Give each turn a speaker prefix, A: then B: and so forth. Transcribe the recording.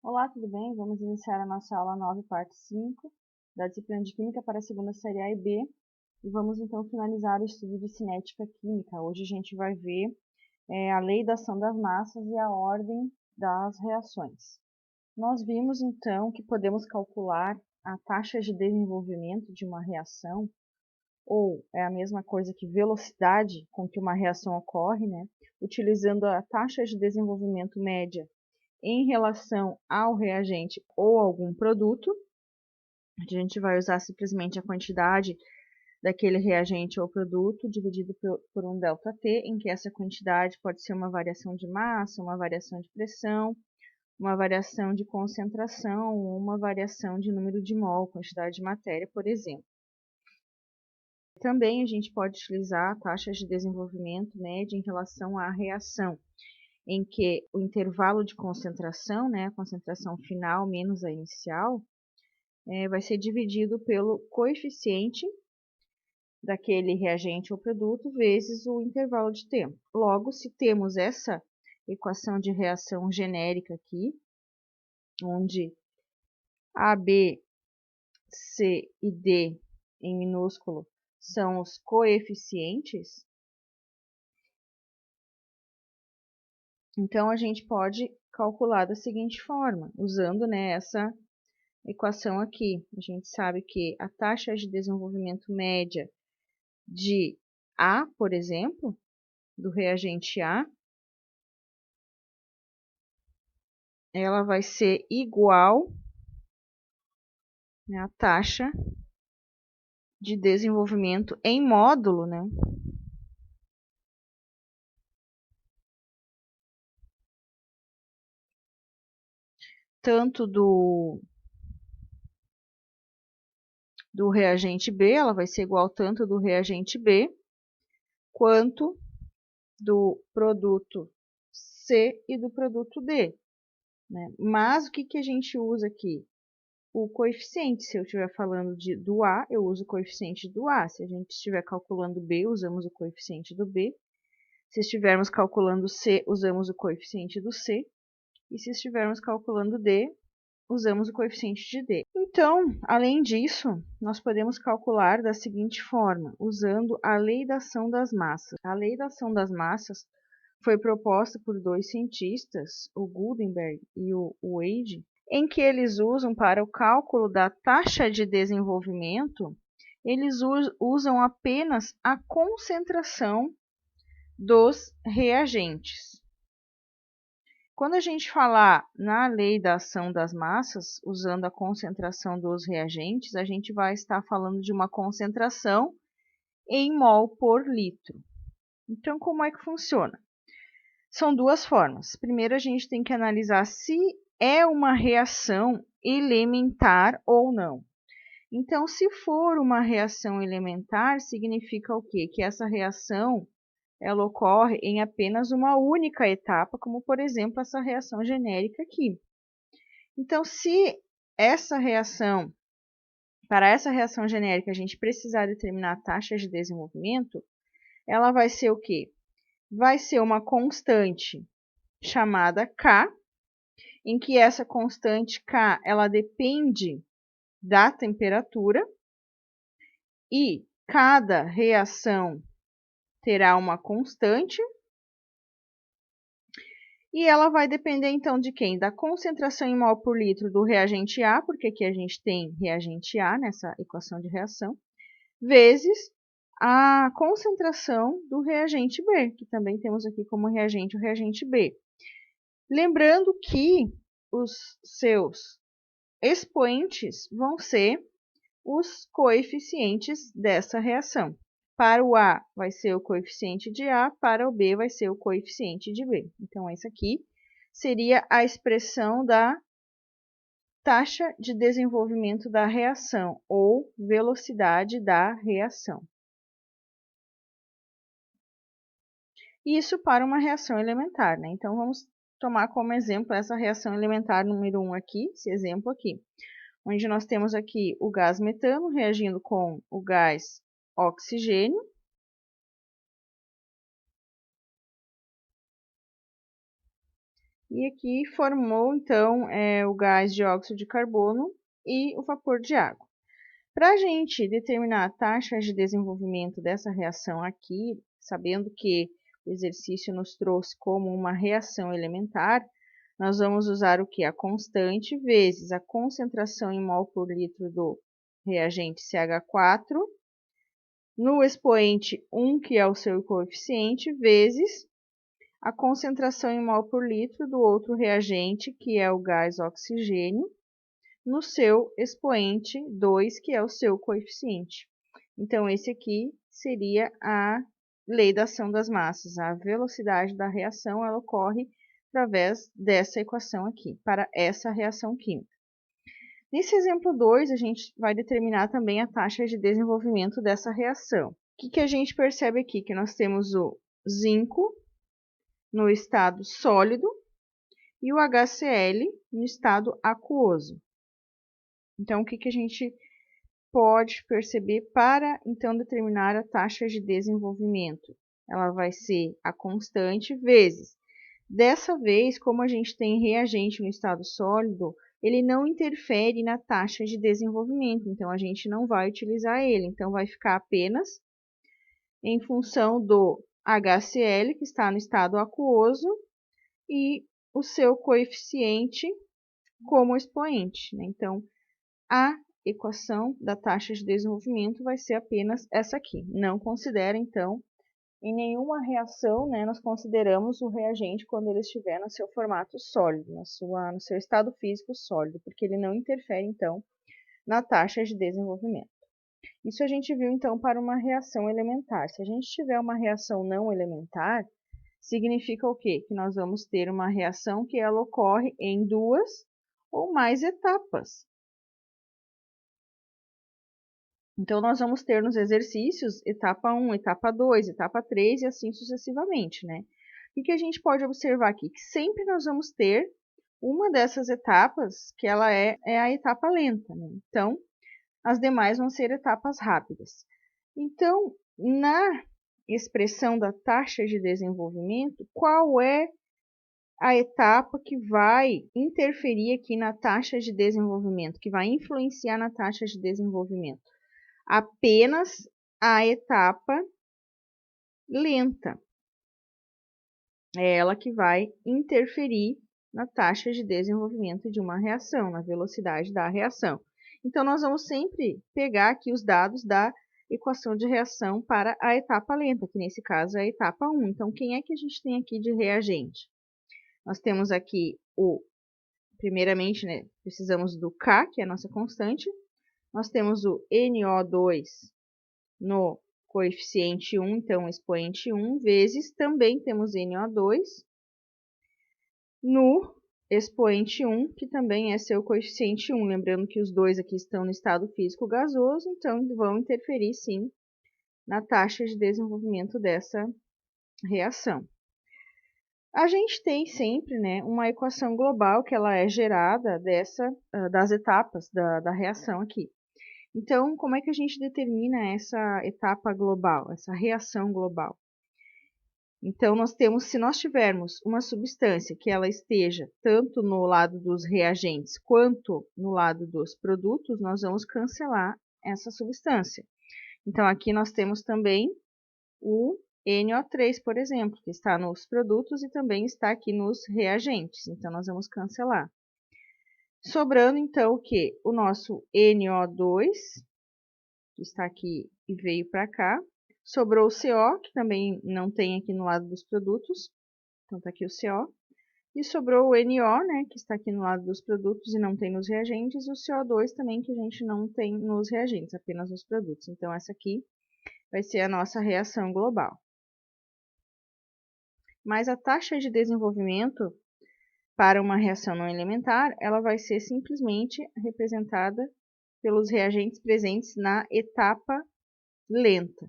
A: Olá, tudo bem? Vamos iniciar a nossa aula 9, parte 5, da disciplina de Química para a segunda série A e B. E vamos então finalizar o estudo de cinética química. Hoje a gente vai ver a lei da ação das massas e a ordem das reações. Nós vimos então que podemos calcular a taxa de desenvolvimento de uma reação, ou é a mesma coisa que velocidade com que uma reação ocorre, né? Utilizando a taxa de desenvolvimento média em relação ao reagente ou algum produto. A gente vai usar simplesmente a quantidade daquele reagente ou produto dividido por um ΔT, em que essa quantidade pode ser uma variação de massa, uma variação de pressão, uma variação de concentração ou uma variação de número de mol, quantidade de matéria, por exemplo. Também a gente pode utilizar taxas de desenvolvimento média em relação à reação, em que o intervalo de concentração, né, a concentração final menos a inicial, vai ser dividido pelo coeficiente daquele reagente ou produto vezes o intervalo de tempo. Logo, se temos essa equação de reação genérica aqui, onde A, B, C e D em minúsculo são os coeficientes, então a gente pode calcular da seguinte forma, usando, né, essa equação aqui. A gente sabe que a taxa de desenvolvimento média de A, por exemplo, do reagente A, ela vai ser igual, né, à taxa de desenvolvimento em módulo, né, tanto do reagente B, ela vai ser igual tanto do reagente B, quanto do produto C e do produto D, né? Mas o que a gente usa aqui? O coeficiente. Se eu estiver falando do A, eu uso o coeficiente do A. Se a gente estiver calculando B, usamos o coeficiente do B. Se estivermos calculando C, usamos o coeficiente do C. E se estivermos calculando D, usamos o coeficiente de D. Então, além disso, nós podemos calcular da seguinte forma, usando a lei da ação das massas. A lei da ação das massas foi proposta por dois cientistas, o Gutenberg e o Wade, em que eles usam para o cálculo da taxa de desenvolvimento, eles usam apenas a concentração dos reagentes. Quando a gente falar na lei da ação das massas, usando a concentração dos reagentes, a gente vai estar falando de uma concentração em mol por litro. Então, como é que funciona? São duas formas. Primeiro, a gente tem que analisar se é uma reação elementar ou não. Então, se for uma reação elementar, significa o quê? Que essa reação ela ocorre em apenas uma única etapa, como por exemplo essa reação genérica aqui. Então, se essa reação, para essa reação genérica, a gente precisar determinar a taxa de desenvolvimento, ela vai ser o quê? Vai ser uma constante chamada K, em que essa constante K ela depende da temperatura e cada reação terá uma constante e ela vai depender então de quem? Da concentração em mol por litro do reagente A, porque aqui a gente tem reagente A nessa equação de reação, vezes a concentração do reagente B, que também temos aqui como reagente o reagente B. Lembrando que os seus expoentes vão ser os coeficientes dessa reação. Para o A vai ser o coeficiente de A, para o B vai ser o coeficiente de B. Então, essa aqui seria a expressão da taxa de desenvolvimento da reação, ou velocidade da reação. Isso para uma reação elementar, né? Então, vamos tomar como exemplo essa reação elementar número 1 aqui, esse exemplo aqui, onde nós temos aqui o gás metano reagindo com o gás oxigênio. E aqui formou, então, o gás dióxido de carbono e o vapor de água. Para a gente determinar a taxa de desenvolvimento dessa reação aqui, sabendo que o exercício nos trouxe como uma reação elementar, nós vamos usar o que? A constante vezes a concentração em mol por litro do reagente CH4, no expoente 1, que é o seu coeficiente, vezes a concentração em mol por litro do outro reagente, que é o gás oxigênio, no seu expoente 2, que é o seu coeficiente. Então, esse aqui seria a lei da ação das massas. A velocidade da reação ela ocorre através dessa equação aqui, para essa reação química. Nesse exemplo 2, a gente vai determinar também a taxa de desenvolvimento dessa reação. O que a gente percebe aqui? Que nós temos o zinco no estado sólido e o HCl no estado aquoso. Então, o que a gente pode perceber para, então, determinar a taxa de desenvolvimento? Ela vai ser a constante vezes. Dessa vez, como a gente tem reagente no estado sólido, ele não interfere na taxa de desenvolvimento, então a gente não vai utilizar ele. Então, vai ficar apenas em função do HCl, que está no estado aquoso, e o seu coeficiente como expoente, né? Então, a equação da taxa de desenvolvimento vai ser apenas essa aqui. Não considera, então, em nenhuma reação, né, nós consideramos o reagente quando ele estiver no seu formato sólido, no seu estado físico sólido, porque ele não interfere, então, na taxa de desenvolvimento. Isso a gente viu, então, para uma reação elementar. Se a gente tiver uma reação não elementar, significa o quê? Que nós vamos ter uma reação que ela ocorre em duas ou mais etapas. Então, nós vamos ter nos exercícios etapa 1, etapa 2, etapa 3 e assim sucessivamente, né? O que a gente pode observar aqui? Que sempre nós vamos ter uma dessas etapas que ela é a etapa lenta, né? Então, as demais vão ser etapas rápidas. Então, na expressão da taxa de desenvolvimento, qual é a etapa que vai interferir aqui na taxa de desenvolvimento, que vai influenciar na taxa de desenvolvimento? Apenas a etapa lenta. É ela que vai interferir na taxa de desenvolvimento de uma reação, na velocidade da reação. Então, nós vamos sempre pegar aqui os dados da equação de reação para a etapa lenta, que nesse caso é a etapa 1. Então, quem é que a gente tem aqui de reagente? Nós temos aqui primeiramente, né, precisamos do K, que é a nossa constante. Nós temos o NO2 no coeficiente 1, então expoente 1, vezes também temos NO2 no expoente 1, que também é seu coeficiente 1. Lembrando que os dois aqui estão no estado físico gasoso, então vão interferir sim na taxa de desenvolvimento dessa reação. A gente tem sempre, né, uma equação global que ela é gerada das etapas da reação aqui. Então, como é que a gente determina essa etapa global, essa reação global? Então, se nós tivermos uma substância que ela esteja tanto no lado dos reagentes quanto no lado dos produtos, nós vamos cancelar essa substância. Então, aqui nós temos também o NO3, por exemplo, que está nos produtos e também está aqui nos reagentes. Então, nós vamos cancelar. Sobrando, então, o quê? O nosso NO2, que está aqui e veio para cá. Sobrou o CO, que também não tem aqui no lado dos produtos. Então, está aqui o CO. E sobrou o NO, né, que está aqui no lado dos produtos e não tem nos reagentes. E o CO2 também, que a gente não tem nos reagentes, apenas nos produtos. Então, essa aqui vai ser a nossa reação global. Mas a taxa de desenvolvimento para uma reação não elementar, ela vai ser simplesmente representada pelos reagentes presentes na etapa lenta.